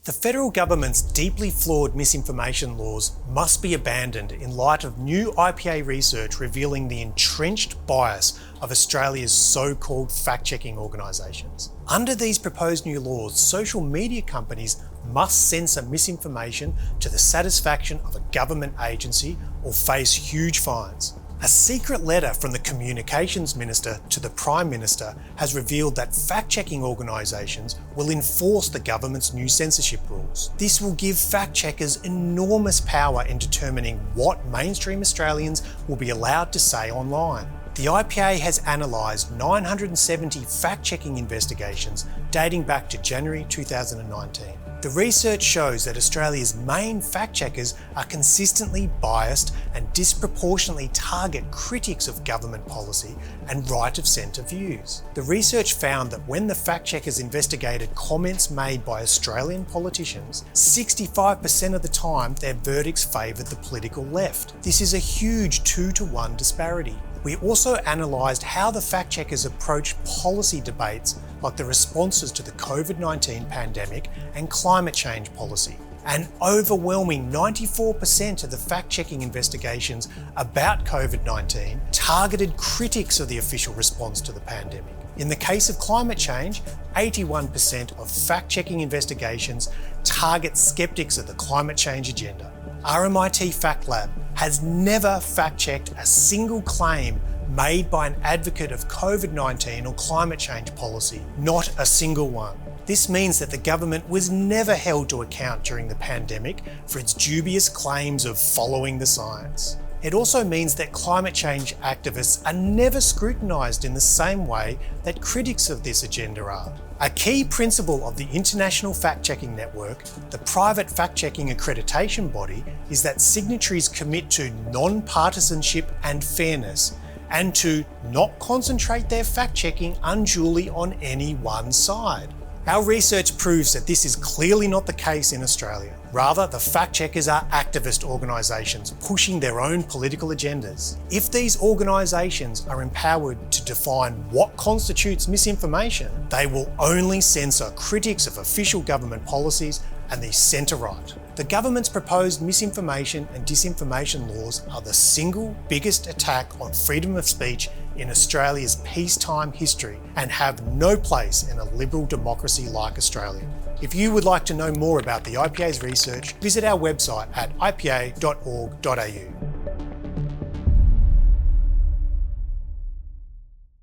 The federal government's deeply flawed misinformation laws must be abandoned in light of new IPA research revealing the entrenched bias of Australia's so-called fact-checking organisations. Under these proposed new laws, social media companies must censor misinformation to the satisfaction of a government agency or face huge fines. A secret letter from the Communications Minister to the Prime Minister has revealed that fact-checking organisations will enforce the government's new censorship rules. This will give fact-checkers enormous power in determining what mainstream Australians will be allowed to say online. The IPA has analysed 970 fact-checking investigations dating back to January 2019. The research shows that Australia's main fact-checkers are consistently biased and disproportionately target critics of government policy and right-of-centre views. The research found that when the fact-checkers investigated comments made by Australian politicians, 65% of the time their verdicts favoured the political left. This is a huge 2-to-1 disparity. We also analysed how the fact-checkers approach policy debates like the responses to the COVID-19 pandemic and climate change policy. An overwhelming 94% of the fact-checking investigations about COVID-19 targeted critics of the official response to the pandemic. In the case of climate change, 81% of fact-checking investigations target skeptics of the climate change agenda. RMIT Fact Lab has never fact-checked a single claim made by an advocate of COVID-19 or climate change policy, not a single one. This means that the government was never held to account during the pandemic for its dubious claims of following the science. It also means that climate change activists are never scrutinised in the same way that critics of this agenda are. A key principle of the International Fact-Checking Network, the private fact-checking accreditation body, is that signatories commit to non-partisanship and fairness, and to not concentrate their fact-checking unduly on any one side. Our research proves that this is clearly not the case in Australia. Rather, the fact-checkers are activist organisations pushing their own political agendas. If these organisations are empowered to define what constitutes misinformation, they will only censor critics of official government policies and the centre-right. The government's proposed misinformation and disinformation laws are the single biggest attack on freedom of speech in Australia's peacetime history and have no place in a liberal democracy like Australia. If you would like to know more about the IPA's research, visit our website at ipa.org.au.